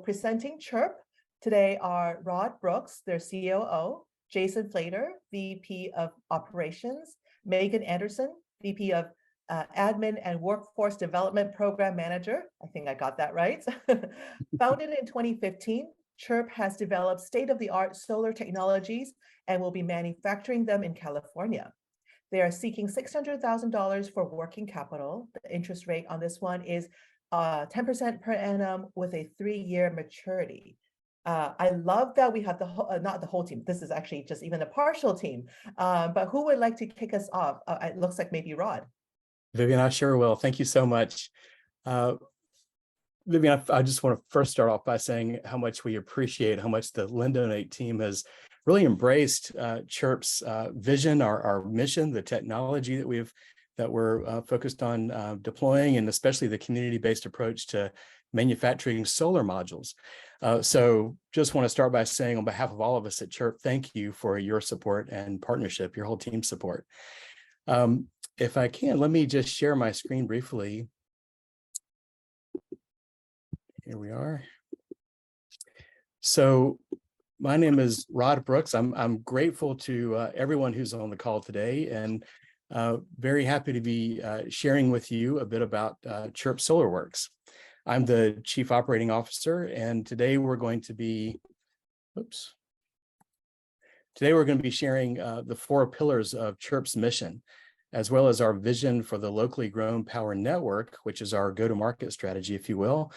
Presenting CHERP today are Rod Brooks, their COO, Jason Flater, VP of Operations, Megan Anderson, VP of Admin and Workforce Development Program Manager. I think I got that right. Founded in 2015, CHERP has developed state-of-the-art solar technologies and will be manufacturing them in California. They are seeking $600,000 for working capital. The interest rate on this one is 10% per annum with a 3-year maturity. I love that we have the whole, not the whole team. This is actually just even a partial team. But who would like to kick us off? It looks like maybe Rod. Vivian, I sure will. Thank you so much. Vivian, I just want to first start off by saying how much we appreciate how much the Lendonate team has really embraced CHERP's vision, our mission, the technology that we're focused on deploying, and especially the community-based approach to manufacturing solar modules. So just want to start by saying on behalf of all of us at CHERP, thank you for your support and partnership, your whole team support. If I can, let me just share my screen briefly. Here we are. So my name is Rod Brooks. I'm grateful to everyone who's on the call today, and very happy to be sharing with you a bit about CHERP SolarWorks. I'm the Chief Operating Officer, and today we're going to be, sharing the 4 pillars of CHERP's mission, as well as our vision for the locally grown power network, which is our go-to-market strategy, if you will.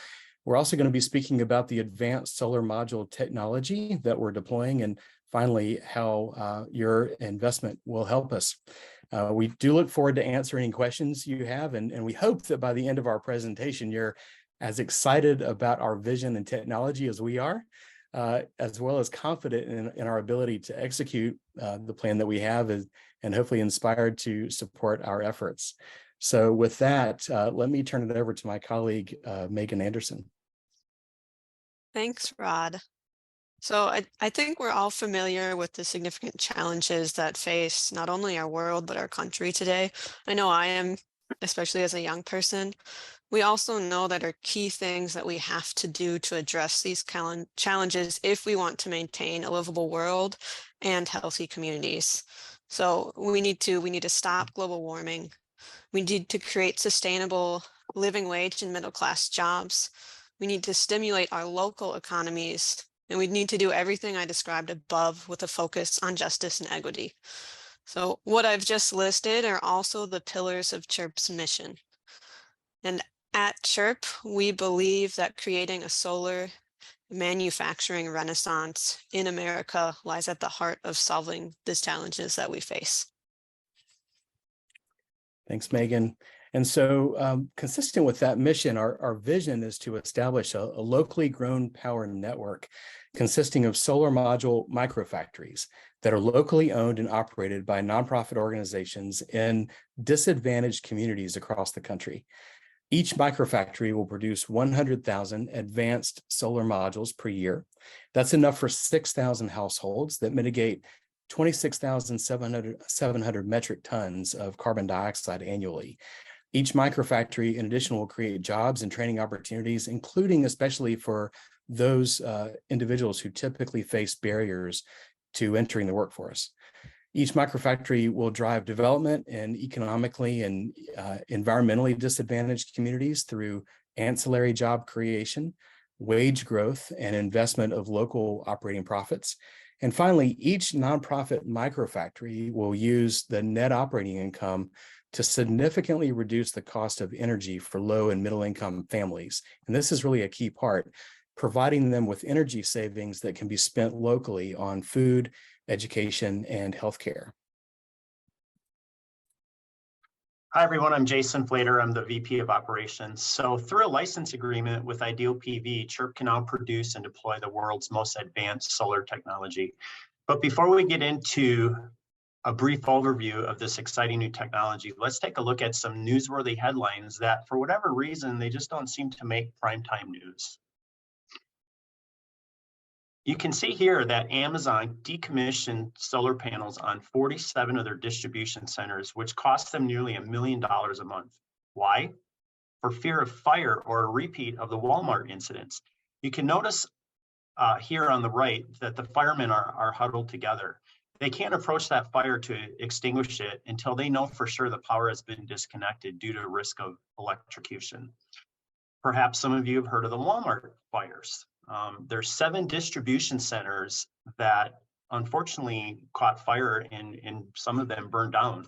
We're also going to be speaking about the advanced solar module technology that we're deploying, and finally, how your investment will help us. We do look forward to answering questions you have, and we hope that by the end of our presentation, you're as excited about our vision and technology as we are, as well as confident in our ability to execute the plan that we have, and hopefully inspired to support our efforts. So with that, let me turn it over to my colleague, Megan Anderson. Thanks, Rod. So I think we're all familiar with the significant challenges that face not only our world, but our country today. I know I am, especially as a young person. We also know that are key things that we have to do to address these challenges if we want to maintain a livable world and healthy communities. So we need to stop global warming. We need to create sustainable living wage and middle class jobs. We need to stimulate our local economies, and we need to do everything I described above with a focus on justice and equity. So what I've just listed are also the pillars of CHERP's mission. And at CHERP, we believe that creating a solar manufacturing renaissance in America lies at the heart of solving the challenges that we face. Thanks, Megan. And so consistent with that mission, our vision is to establish a locally grown power network consisting of solar module microfactories that are locally owned and operated by nonprofit organizations in disadvantaged communities across the country. Each microfactory will produce 100,000 advanced solar modules per year. That's enough for 6,000 households that mitigate 26,700 metric tons of carbon dioxide annually. Each microfactory, in addition, will create jobs and training opportunities, including especially for those individuals who typically face barriers to entering the workforce. Each microfactory will drive development in economically and environmentally disadvantaged communities through ancillary job creation, wage growth, and investment of local operating profits. And finally, each nonprofit microfactory will use the net operating income to significantly reduce the cost of energy for low and middle income families. And this is really a key part, providing them with energy savings that can be spent locally on food, education, and healthcare. Hi, everyone. I'm Jason Flater. I'm the VP of Operations. So through a license agreement with Ideal PV, CHERP can now produce and deploy the world's most advanced solar technology. But before we get into a brief overview of this exciting new technology, let's take a look at some newsworthy headlines that, for whatever reason, they just don't seem to make primetime news. You can see here that Amazon decommissioned solar panels on 47 of their distribution centers, which cost them nearly $1 million a month. Why? For fear of fire or a repeat of the Walmart incidents. You can notice here on the right that the firemen are huddled together. They can't approach that fire to extinguish it until they know for sure the power has been disconnected due to risk of electrocution. Perhaps some of you have heard of the Walmart fires. There's 7 distribution centers that unfortunately caught fire and some of them burned down.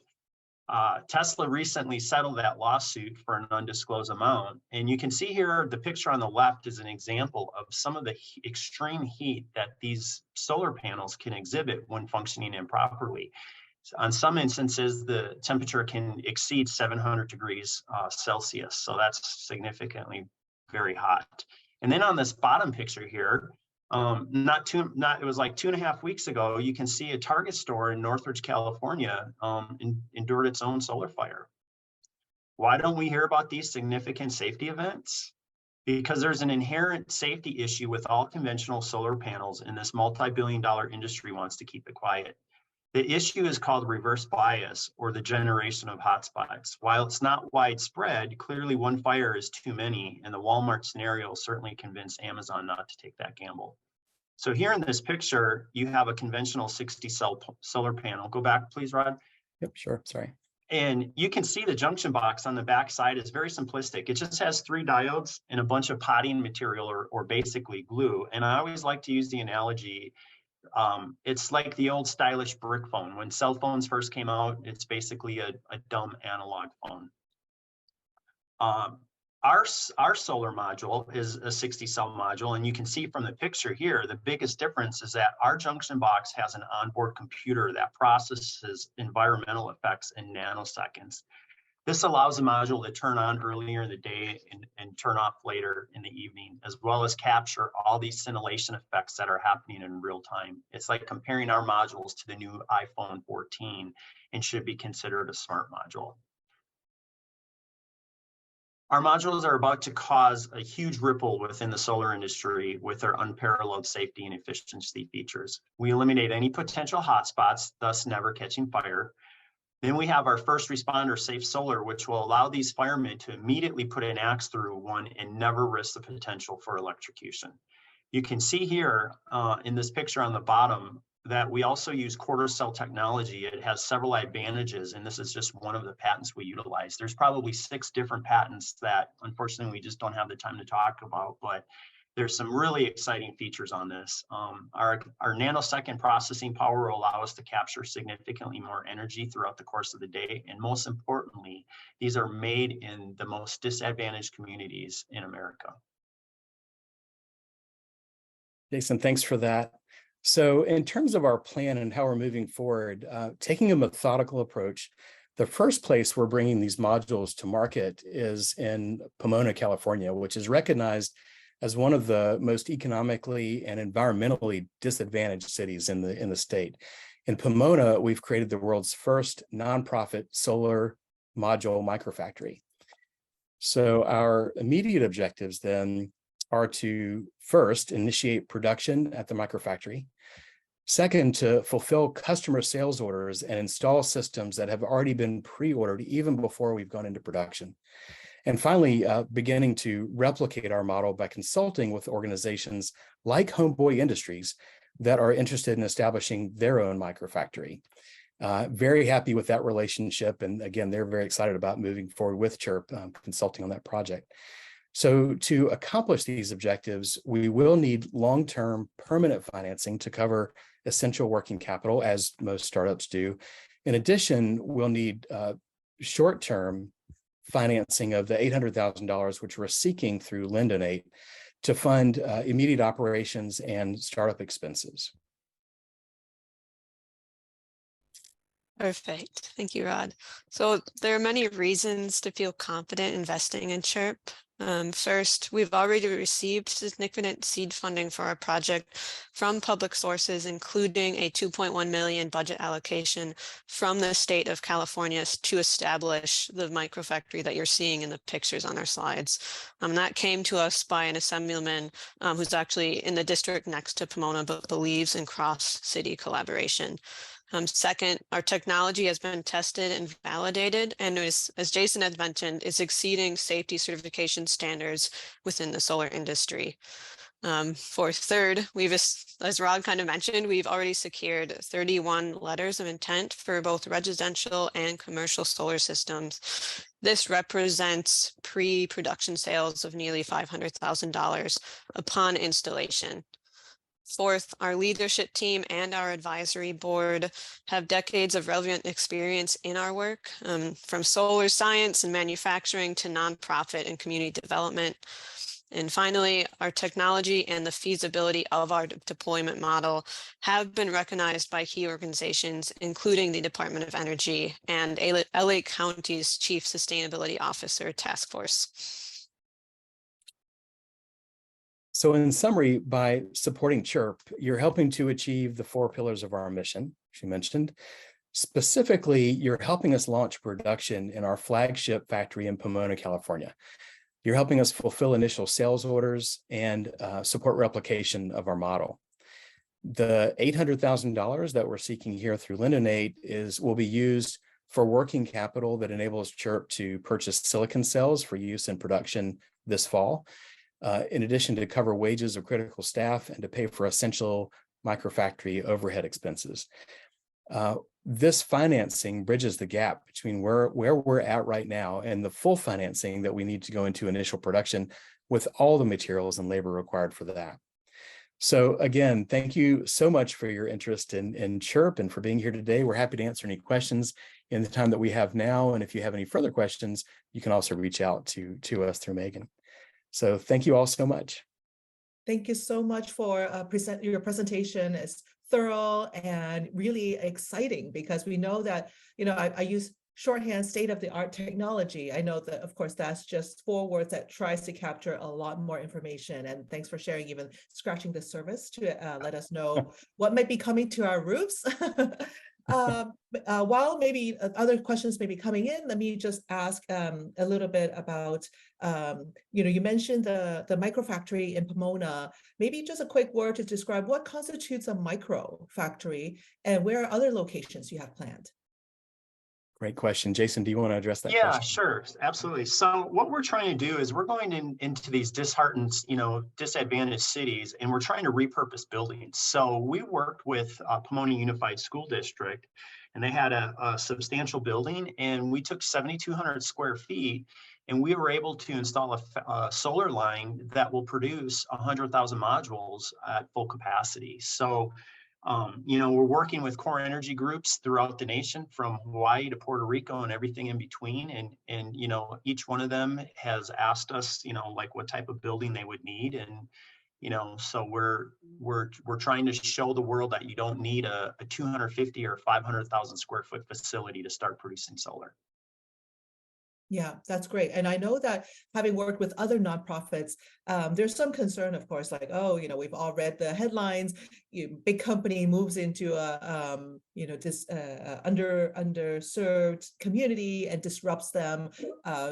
Tesla recently settled that lawsuit for an undisclosed amount. And you can see here, the picture on the left is an example of some of the extreme heat that these solar panels can exhibit when functioning improperly. On some instances, the temperature can exceed 700 degrees Celsius. So that's significantly very hot. And then on this bottom picture here, it was like 2.5 weeks ago, you can see a Target store in Northridge, California, endured its own solar fire. Why don't we hear about these significant safety events? Because there's an inherent safety issue with all conventional solar panels, and this multi-billion-dollar industry wants to keep it quiet. The issue is called reverse bias, or the generation of hotspots. While it's not widespread, clearly one fire is too many, and the Walmart scenario certainly convinced Amazon not to take that gamble. So here in this picture, you have a conventional 60-cell solar panel. Go back, please, Rod. Yep, sure, sorry. And you can see the junction box on the back side is very simplistic. It just has 3 diodes and a bunch of potting material or basically glue. And I always like to use the analogy, it's like the old stylish brick phone. When cell phones first came out, it's basically a dumb analog phone. Our solar module is a 60-cell module, and you can see from the picture here, the biggest difference is that our junction box has an onboard computer that processes environmental effects in nanoseconds. This allows the module to turn on earlier in the day and turn off later in the evening, as well as capture all these scintillation effects that are happening in real time. It's like comparing our modules to the new iPhone 14 and should be considered a smart module. Our modules are about to cause a huge ripple within the solar industry with their unparalleled safety and efficiency features. We eliminate any potential hotspots, thus never catching fire. Then we have our first responder safe solar, which will allow these firemen to immediately put an axe through one and never risk the potential for electrocution. You can see here in this picture on the bottom that we also use quarter cell technology. It has several advantages, and this is just one of the patents we utilize. There's probably 6 different patents that unfortunately we just don't have the time to talk about, but there's some really exciting features on this. Our nanosecond processing power will allow us to capture significantly more energy throughout the course of the day. And most importantly, these are made in the most disadvantaged communities in America. Jason, thanks for that. So in terms of our plan and how we're moving forward, taking a methodical approach, the first place we're bringing these modules to market is in Pomona, California, which is recognized as one of the most economically and environmentally disadvantaged cities in the state. In Pomona, we've created the world's first nonprofit solar module microfactory. So our immediate objectives then are to first initiate production at the microfactory. Second, to fulfill customer sales orders and install systems that have already been pre-ordered even before we've gone into production. And finally, beginning to replicate our model by consulting with organizations like Homeboy Industries that are interested in establishing their own microfactory. Very happy with that relationship. And again, they're very excited about moving forward with CHERP, consulting on that project. So to accomplish these objectives, we will need long-term permanent financing to cover essential working capital, as most startups do. In addition, we'll need short-term financing of the $800,000, which we're seeking through Lendonate, to fund immediate operations and startup expenses. Perfect. Thank you, Rod. So there are many reasons to feel confident investing in CHERP. First, we've already received significant seed funding for our project from public sources, including a $2.1 million budget allocation from the state of California to establish the microfactory that you're seeing in the pictures on our slides. That came to us by an assemblyman who's actually in the district next to Pomona, but believes in cross-city collaboration. Second, our technology has been tested and validated, and as Jason had mentioned, is exceeding safety certification standards within the solar industry. For third, as Rod kind of mentioned, we've already secured 31 letters of intent for both residential and commercial solar systems. This represents pre-production sales of nearly $500,000 upon installation. Fourth, our leadership team and our advisory board have decades of relevant experience in our work, from solar science and manufacturing to nonprofit and community development. And finally, our technology and the feasibility of our deployment model have been recognized by key organizations, including the Department of Energy and LA County's Chief Sustainability Officer Task Force. So in summary, by supporting CHERP, you're helping to achieve the 4 pillars of our mission, she mentioned. Specifically, you're helping us launch production in our flagship factory in Pomona, California. You're helping us fulfill initial sales orders and support replication of our model. The $800,000 that we're seeking here through Lendonate will be used for working capital that enables CHERP to purchase silicon cells for use in production this fall, in addition to cover wages of critical staff and to pay for essential microfactory overhead expenses. This financing bridges the gap between where we're at right now and the full financing that we need to go into initial production with all the materials and labor required for that. So again, thank you so much for your interest in CHERP and for being here today. We're happy to answer any questions in the time that we have now. And if you have any further questions, you can also reach out to us through Megan. So thank you all so much. Thank you so much for your presentation. It's thorough and really exciting because we know that, I use shorthand state-of-the-art technology. I know that, of course, that's just 4 words that tries to capture a lot more information. And thanks for sharing, even scratching the surface to let us know what might be coming to our roofs. While maybe other questions may be coming in, let me just ask a little bit about, you mentioned the microfactory in Pomona. Maybe just a quick word to describe what constitutes a microfactory and where are other locations you have planned? Great question. Jason, do you want to address that Yeah, question? sure. Absolutely. So what we're trying to do is we're going into these disheartened, disadvantaged cities, and we're trying to repurpose buildings. So we worked with Pomona Unified School District, and they had a substantial building, and we took 7,200 square feet, and we were able to install a solar line that will produce 100,000 modules at full capacity. So we're working with core energy groups throughout the nation from Hawaii to Puerto Rico and everything in between. And each one of them has asked us, like what type of building they would need. And, so we're trying to show the world that you don't need a 250 or 500,000 square foot facility to start producing solar. Yeah, that's great. And I know that having worked with other nonprofits, there's some concern, of course, like, we've all read the headlines, big company moves into a, this underserved community and disrupts them,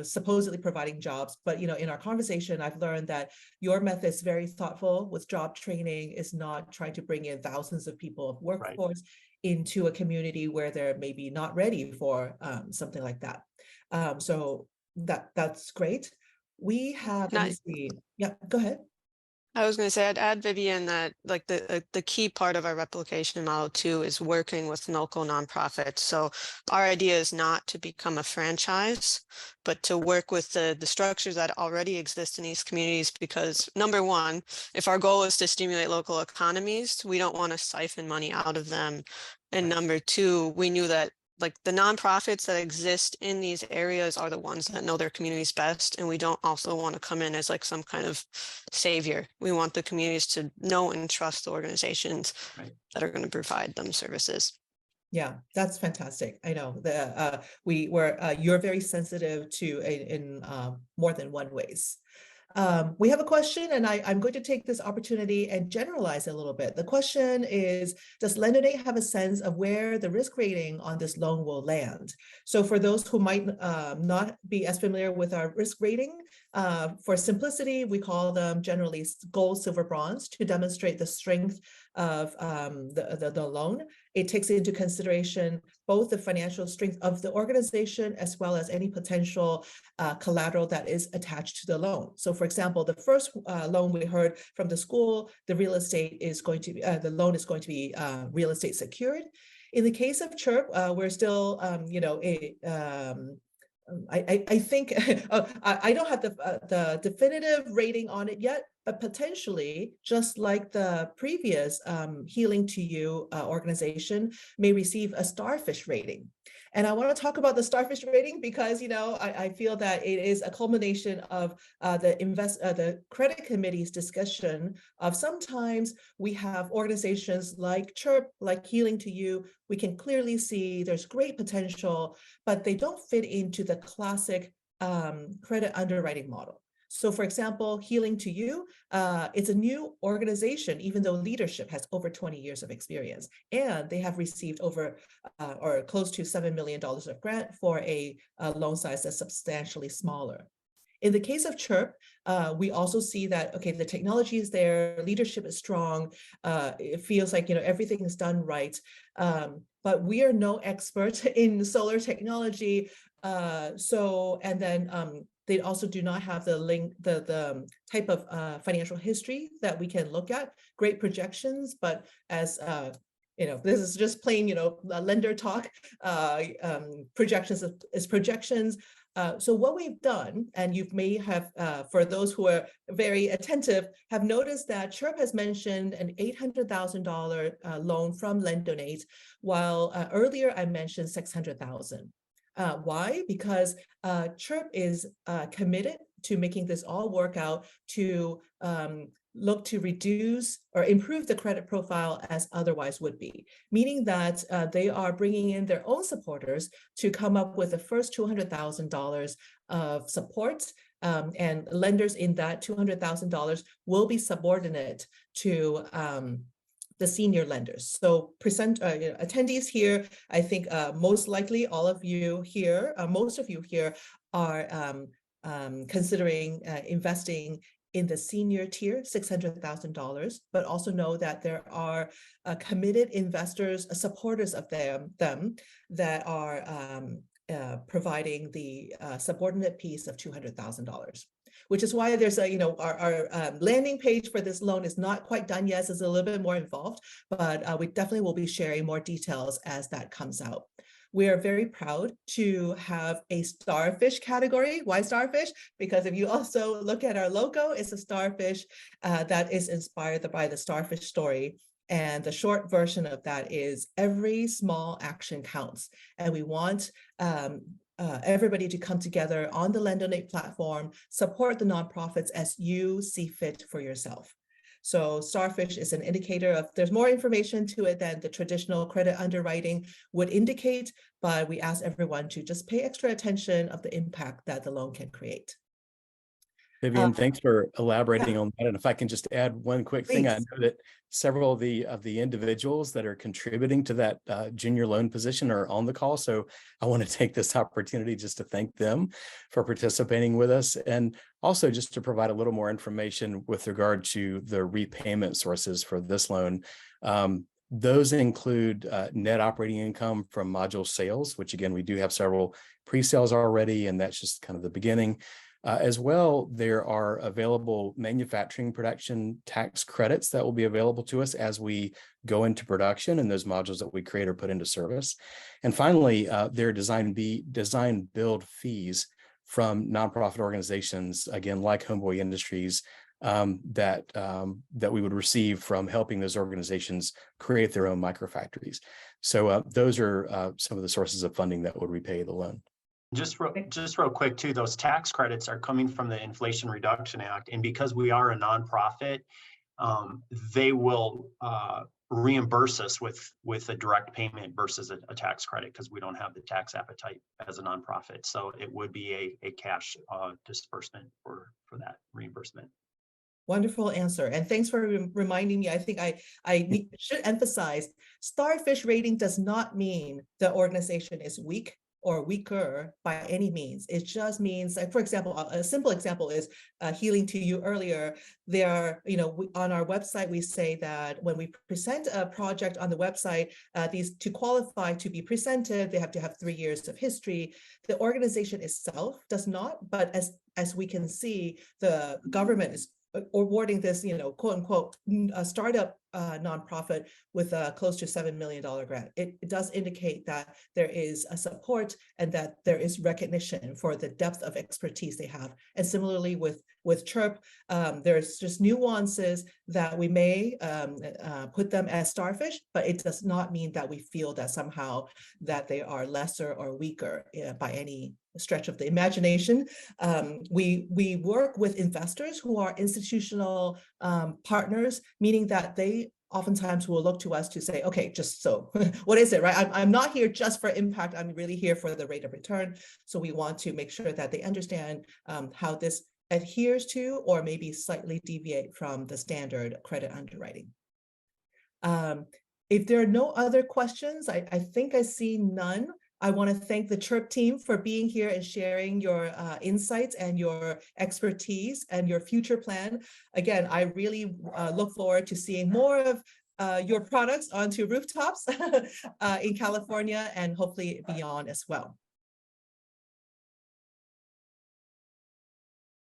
supposedly providing jobs. But, in our conversation, I've learned that your method is very thoughtful with job training, is not trying to bring in thousands of people of workforce into a community where they're maybe not ready for something like that. So that's great. We have, let me see. Yeah, go ahead. I was going to say, I'd add, Vivian, that like the key part of our replication model too is working with local nonprofits. So our idea is not to become a franchise, but to work with the structures that already exist in these communities, because number one, if our goal is to stimulate local economies, we don't want to siphon money out of them. And number two, we knew that like the nonprofits that exist in these areas are the ones that know their communities best. And we don't also want to come in as like some kind of savior. We want the communities to know and trust the organizations that are going to provide them services. Yeah, that's fantastic. I know you're very sensitive to in more than one ways. We have a question, and I'm going to take this opportunity and generalize a little bit. The question is, does Lendonate have a sense of where the risk rating on this loan will land? So for those who might not be as familiar with our risk rating, for simplicity, we call them generally gold, silver, bronze to demonstrate the strength of the loan. It takes into consideration both the financial strength of the organization as well as any potential collateral that is attached to the loan. So for example, the first loan we heard from the school, the real estate is going to be, the loan is going to be real estate secured. In the case of CHERP, we're still, I think I don't have the definitive rating on it yet, but potentially, just like the previous Healing to You organization may receive a starfish rating. And I want to talk about the starfish rating because, I feel that it is a culmination of the credit committee's discussion of sometimes we have organizations like CHERP, like Healing to You. We can clearly see there's great potential, but they don't fit into the classic credit underwriting model. So for example, Healing to You, it's a new organization, even though leadership has over 20 years of experience, and they have received over or close to $7 million of grant for a loan size that's substantially smaller. In the case of CHERP, we also see that, okay, the technology is there, leadership is strong, it feels like, everything is done right, but we are no experts in solar technology. They also do not have the type of financial history that we can look at, great projections, but as this is just plain, lender talk, projections is projections. So what we've done, and you may have, for those who are very attentive, have noticed that CHERP has mentioned an $800,000 loan from LendDonate, while earlier I mentioned $600,000. Why? Because CHERP is committed to making this all work out to look to reduce or improve the credit profile as otherwise would be, meaning that they are bringing in their own supporters to come up with the first $200,000 of support, and lenders in that $200,000 will be subordinate to the senior lenders. So attendees here, I think most likely all of you here, most of you here are considering investing in the senior tier, $600,000, but also know that there are committed investors, supporters of them that are providing the subordinate piece of $200,000. Which is why there's our landing page for this loan is not quite done yet. It's a little bit more involved, but we definitely will be sharing more details as that comes out. We are very proud to have a starfish category. Why starfish? Because if you also look at our logo, it's a starfish that is inspired by the starfish story. And the short version of that is every small action counts. And we want everybody to come together on the LendDonate platform, support the nonprofits as you see fit for yourself. So starfish is an indicator of, there's more information to it than the traditional credit underwriting would indicate, but we ask everyone to just pay extra attention of the impact that the loan can create. Vivian, thanks for elaborating on that. And if I can just add one quick thing, I know that several of the individuals that are contributing to that junior loan position are on the call. So I want to take this opportunity just to thank them for participating with us. And also just to provide a little more information with regard to the repayment sources for this loan. Those include net operating income from module sales, which again, we do have several pre-sales already, and that's just kind of the beginning. As well, there are available manufacturing production tax credits that will be available to us as we go into production and those modules that we create or put into service. And finally, there are design build fees from nonprofit organizations, again, like Homeboy Industries, that we would receive from helping those organizations create their own microfactories. So those are some of the sources of funding that would repay the loan. Just real quick too, those tax credits are coming from the Inflation Reduction Act, and because we are a nonprofit, they will reimburse us with a direct payment versus a tax credit, because we don't have the tax appetite as a nonprofit. So it would be a cash disbursement for that reimbursement. Wonderful answer. And thanks for reminding me. I think I should emphasize, starfish rating does not mean the organization is weak or weaker by any means. It just means, like, for example, a simple example is healing to you earlier. There, on our website, we say that when we present a project on the website, these to qualify to be presented, they have to have 3 years of history. The organization itself does not, but as we can see, the government is awarding this, quote unquote, a startup nonprofit with a close to $7 million grant. It does indicate that there is a support and that there is recognition for the depth of expertise they have. And similarly with CHERP, there's just nuances that we may put them as starfish, but it does not mean that we feel that somehow that they are lesser or weaker by any stretch of the imagination. We work with investors who are institutional partners, meaning that they oftentimes will look to us to say, okay, just so what is it, right? I'm not here just for impact. I'm really here for the rate of return. So we want to make sure that they understand how this adheres to or maybe slightly deviate from the standard credit underwriting. If there are no other questions, I think I see none. I want to thank the CHERP team for being here and sharing your insights and your expertise and your future plan. Again, I really look forward to seeing more of your products onto rooftops in California and hopefully beyond as well.